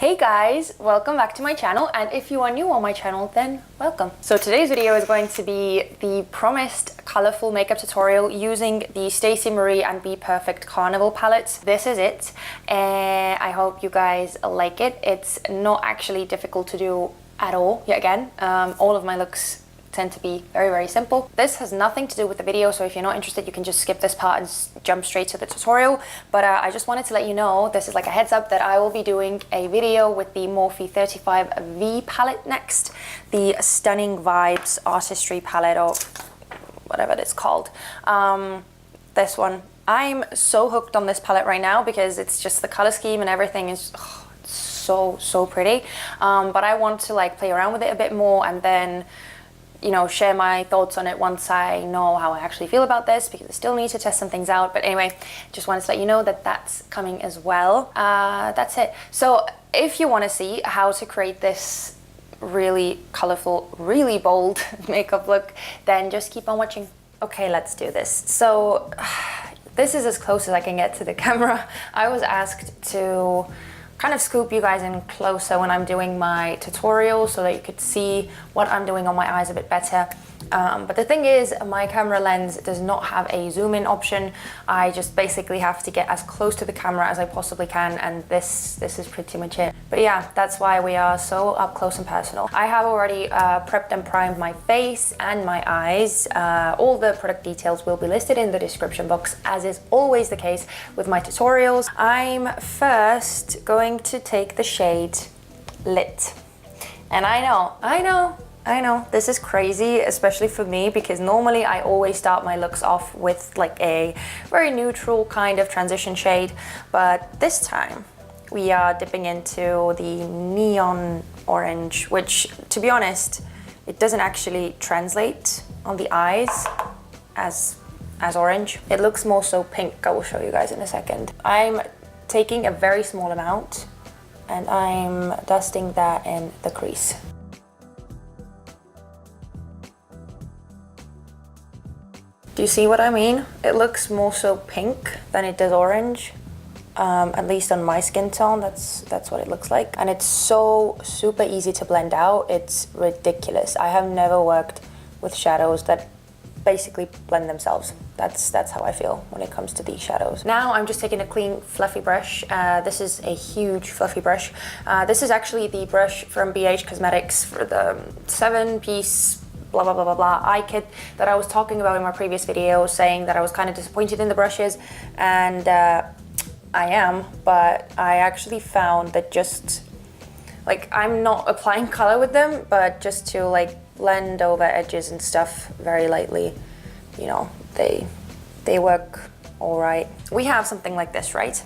Hey guys, welcome back to my channel, and if you are new on my channel, then welcome. So today's video is going to be the promised colourful makeup tutorial using the Stacey Marie and BPerfect Carnival palettes. This is it, and I hope you guys like it. It's not actually difficult to do at all, yet again. All of my looks tend to be very, very simple. This has nothing to do with the video, so if you're not interested, you can just skip this part and jump straight to the tutorial. But I just wanted to let you know, this is like a heads up, that I will be doing a video with the Morphe 35V palette next. The Stunning Vibes Artistry palette, or whatever it's called. This one. I'm so hooked on this palette right now because it's just the color scheme and everything is so pretty. But I want to like play around with it a bit more and then, you know, share my thoughts on it once I know how I actually feel about this, because I still need to test some things out. But anyway, just wanted to let you know that that's coming as well. That's it. So if you want to see how to create this really colorful, really bold makeup look, then just keep on watching. Okay, let's do this. So this is as close as I can get to the camera. I was asked to kind of scoop you guys in closer when I'm doing my tutorial so that you could see what I'm doing on my eyes a bit better. But the thing is, my camera lens does not have a zoom in option. I just basically have to get as close to the camera as I possibly can, and this is pretty much it. But yeah, that's why we are so up close and personal. I have already prepped and primed my face and my eyes. All the product details will be listed in the description box, as is always the case with my tutorials. I'm first going to take the shade Lit. And I know, this is crazy, especially for me, because normally I always start my looks off with like a very neutral kind of transition shade. But this time we are dipping into the neon orange, which, to be honest, it doesn't actually translate on the eyes as orange. It looks more so pink. I will show you guys in a second. I'm taking a very small amount and I'm dusting that in the crease. Do you see what I mean? It looks more so pink than it does orange. At least on my skin tone, that's what it looks like. And it's so super easy to blend out. It's ridiculous. I have never worked with shadows that basically blend themselves. That's how I feel when it comes to these shadows. Now I'm just taking a clean fluffy brush. This is a huge fluffy brush. This is actually the brush from BH Cosmetics for the 7-piece blah blah blah blah blah eye kit that I was talking about in my previous video, saying that I was kind of disappointed in the brushes, and I am, but I actually found that just like, I'm not applying color with them, but just to like blend over edges and stuff very lightly, you know, they work all right. We have something like this, right?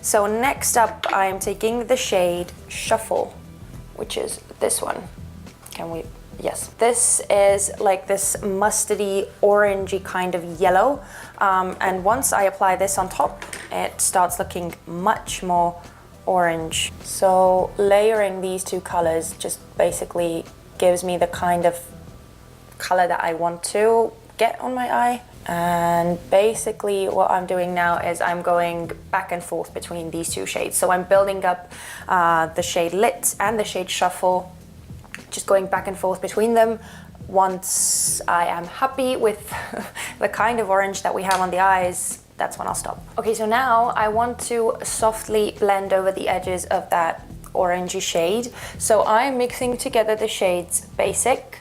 So next up I am taking the shade Shuffle, which is this one. Can we? Yes, this is like this mustardy, orangey kind of yellow. And once I apply this on top, it starts looking much more orange. So layering these two colors just basically gives me the kind of color that I want to get on my eye. And basically what I'm doing now is I'm going back and forth between these two shades. So I'm building up the shade Lit and the shade Shuffle, just going back and forth between them. Once I am happy with the kind of orange that we have on the eyes, that's when I'll stop. Okay, so now I want to softly blend over the edges of that orangey shade. So I'm mixing together the shades Basic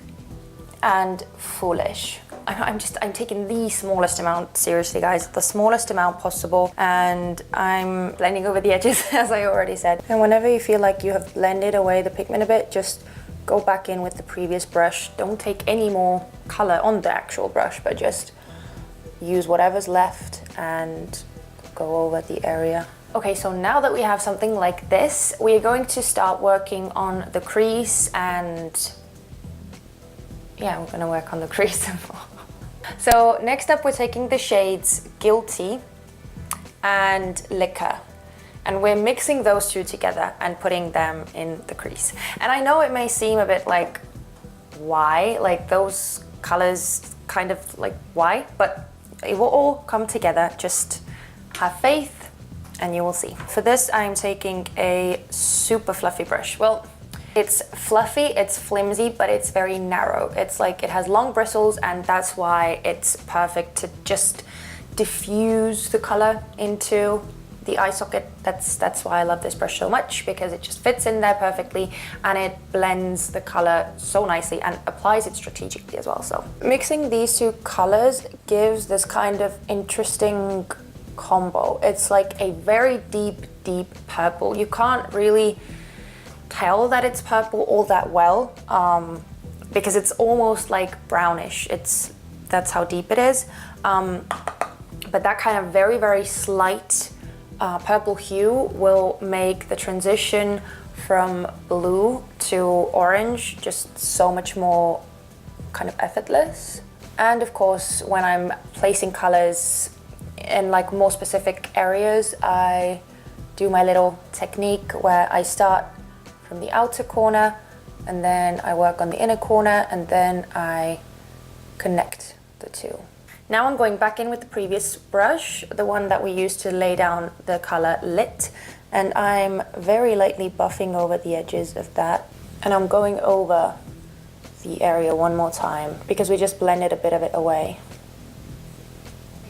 and Foolish. I'm taking the smallest amount, seriously guys, the smallest amount possible, and I'm blending over the edges as I already said. And whenever you feel like you have blended away the pigment a bit, just go back in with the previous brush. Don't take any more color on the actual brush, but just use whatever's left and go over the area. Okay, so now that we have something like this, we are going to start working on the crease, and yeah, we're gonna work on the crease. So next up we're taking the shades Guilty and Liquor, and we're mixing those two together and putting them in the crease. And I know it may seem a bit like, why? Like those colors kind of like, why? But it will all come together. Just have faith and you will see. For this, I'm taking a super fluffy brush. Well, it's fluffy, it's flimsy, but it's very narrow. It's like it has long bristles, and that's why it's perfect to just diffuse the color into the eye socket. That's why I love this brush so much, because it just fits in there perfectly and it blends the color so nicely and applies it strategically as well. So mixing these two colors gives this kind of interesting combo. It's like a very deep purple. You can't really tell that it's purple all that well, because it's almost like brownish. That's how deep it is. But that kind of very slight purple hue will make the transition from blue to orange just so much more kind of effortless. And of course, when I'm placing colors in like more specific areas, I do my little technique where I start from the outer corner and then I work on the inner corner and then I connect the two. Now I'm going back in with the previous brush, the one that we used to lay down the color Lit, and I'm very lightly buffing over the edges of that, and I'm going over the area one more time because we just blended a bit of it away.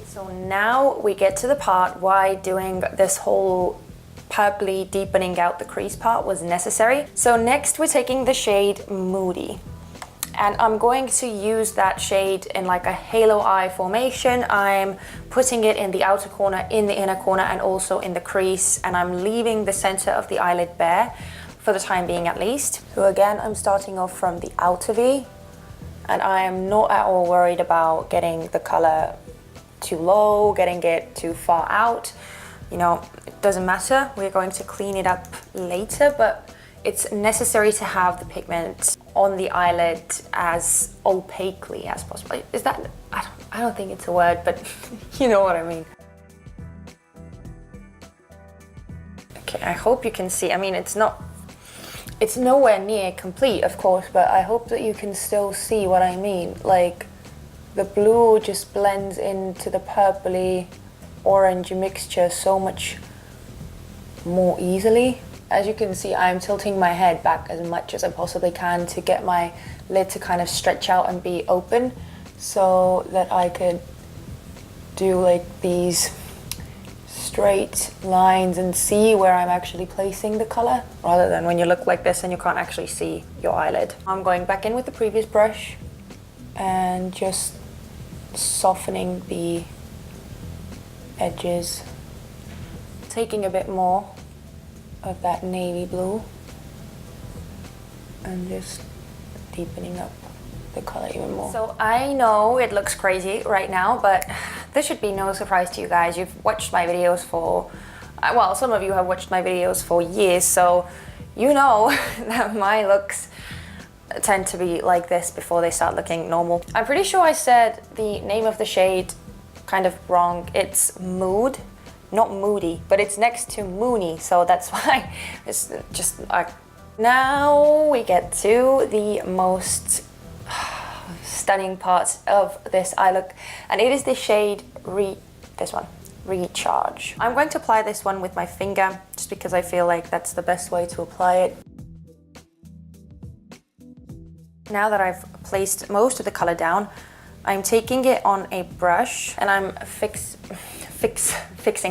So now we get to the part why doing this whole purpley deepening out the crease part was necessary. So next we're taking the shade Moody. And I'm going to use that shade in like a halo eye formation. I'm putting it in the outer corner, in the inner corner, and also in the crease. And I'm leaving the center of the eyelid bare, for the time being at least. So again, I'm starting off from the outer V. And I am not at all worried about getting the color too low, getting it too far out. You know, it doesn't matter. We're going to clean it up later, but it's necessary to have the pigment on the eyelid as opaquely as possible. Is that, I don't think it's a word, but you know what I mean. Okay, I hope you can see. I mean, it's nowhere near complete, of course, but I hope that you can still see what I mean. Like, the blue just blends into the purpley orange mixture so much more easily. As you can see, I'm tilting my head back as much as I possibly can to get my lid to kind of stretch out and be open so that I could do like these straight lines and see where I'm actually placing the color, rather than when you look like this and you can't actually see your eyelid. I'm going back in with the previous brush and just softening the edges, taking a bit more of that navy blue and just deepening up the color even more. So I know it looks crazy right now, but this should be no surprise to you guys. You've watched my videos for, well, some of you have watched my videos for years, so you know that my looks tend to be like this before they start looking normal. I'm pretty sure I said the name of the shade kind of wrong. It's Mood, not Moody, but it's next to Moony, so that's why it's just like. Now we get to the most stunning part of this eye look, and it is the shade Recharge. I'm going to apply this one with my finger just because I feel like that's the best way to apply it. Now that I've placed most of the color down, I'm taking it on a brush and I'm fixing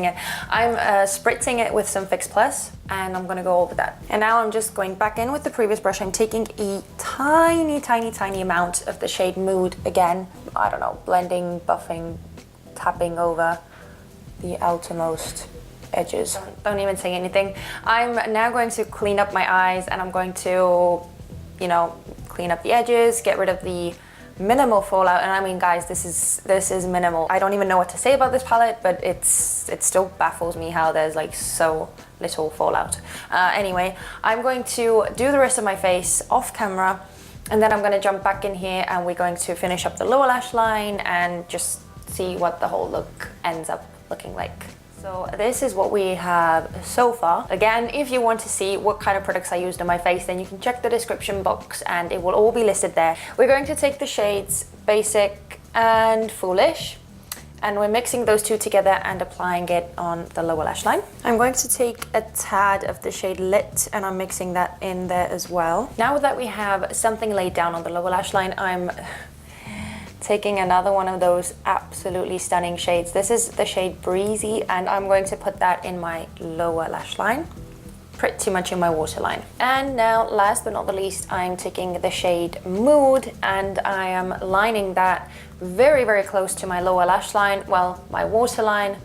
it. I'm spritzing it with some Fix Plus, and I'm gonna go over that. And now I'm just going back in with the previous brush. I'm taking a tiny amount of the shade Mood again. I don't know, blending, buffing, tapping over the outermost edges. Don't even say anything. I'm now going to clean up my eyes, and I'm going to, you know, clean up the edges, get rid of the minimal fallout. And I mean, guys, this is minimal. I don't even know what to say about this palette, but it still baffles me how there's like so little fallout. Anyway, I'm going to do the rest of my face off camera, and then I'm going to jump back in here and we're going to finish up the lower lash line and just see what the whole look ends up looking like. So this is what we have so far. Again, if you want to see what kind of products I used on my face, then you can check the description box and it will all be listed there. We're going to take the shades Basic and Foolish, And we're mixing those two together and applying it on the lower lash line. I'm going to take a tad of the shade Lit and I'm mixing that in there as well. Now that we have something laid down on the lower lash line, I'm taking another one of those absolutely stunning shades. This is the shade Breezy, and I'm going to put that in my lower lash line, pretty much in my waterline. And now, last but not the least, I'm taking the shade Mood, and I am lining that very, very close to my lower lash line, well, my waterline,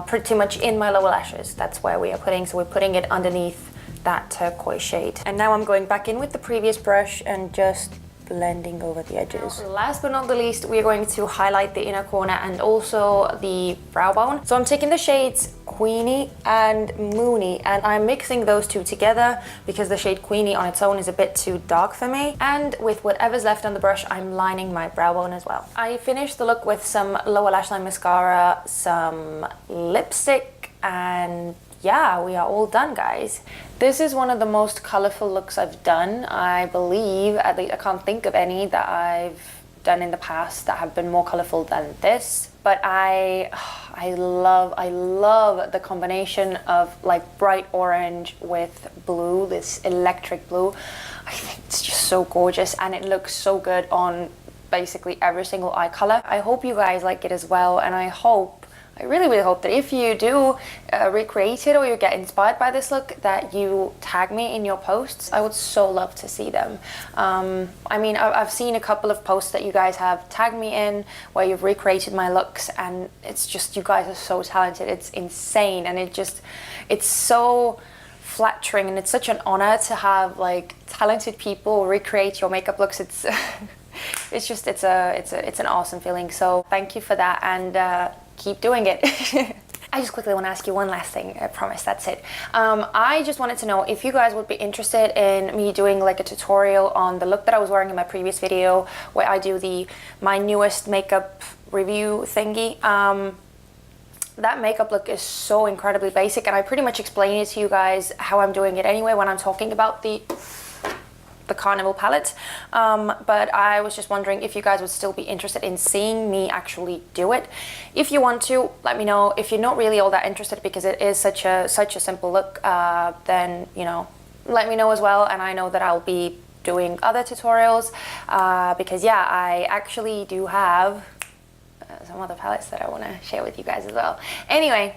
pretty much in my lower lashes. That's where we are putting, so we're putting it underneath that turquoise shade. And now I'm going back in with the previous brush and just blending over the edges. Last but not the least, we're going to highlight the inner corner and also the brow bone. So I'm taking the shades Queenie and Moony, and I'm mixing those two together because the shade Queenie on its own is a bit too dark for me. And with whatever's left on the brush, I'm lining my brow bone as well. I finished the look with some lower lash line mascara, some lipstick, and yeah, we are all done, guys. This is one of the most colorful looks I've done, I believe. At least I can't think of any that I've done in the past that have been more colorful than this. But I love the combination of like bright orange with blue, this electric blue. I think it's just so gorgeous, and it looks so good on basically every single eye color. I hope you guys like it as well, and I really, really hope that if you do recreate it or you get inspired by this look, that you tag me in your posts. I would so love to see them. I mean, I've seen a couple of posts that you guys have tagged me in where you've recreated my looks, and it's just, you guys are so talented. It's insane, and it's so flattering, and it's such an honor to have like talented people recreate your makeup looks. It's it's an awesome feeling. So thank you for that, and keep doing it. I just quickly want to ask you one last thing. I promise that's it. I just wanted to know if you guys would be interested in me doing like a tutorial on the look that I was wearing in my previous video, where I do my newest makeup review thingy. That makeup look is so incredibly basic, and I pretty much explain it to you guys how I'm doing it anyway when I'm talking about the Carnival palette, but I was just wondering if you guys would still be interested in seeing me actually do it. If you want to, let me know. If you're not really all that interested because it is such a simple look, then, you know, let me know as well, and I know that I'll be doing other tutorials, because yeah, I actually do have some other palettes that I want to share with you guys as well. Anyway,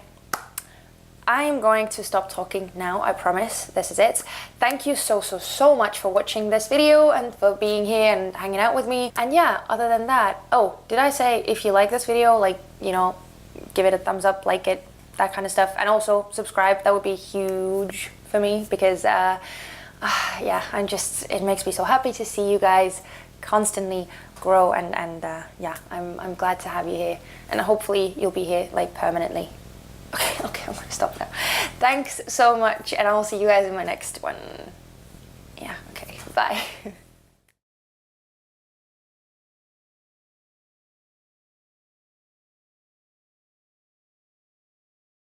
I am going to stop talking now, I promise. This is it. Thank you so much for watching this video and for being here and hanging out with me. And yeah, other than that, oh, did I say if you like this video, like, you know, give it a thumbs up, like it, that kind of stuff. And also subscribe, that would be huge for me because, yeah, it makes me so happy to see you guys constantly grow, and yeah, I'm glad to have you here, and hopefully you'll be here like permanently. Okay, I'm gonna stop now. Thanks so much, and I'll see you guys in my next one. Yeah, okay, bye.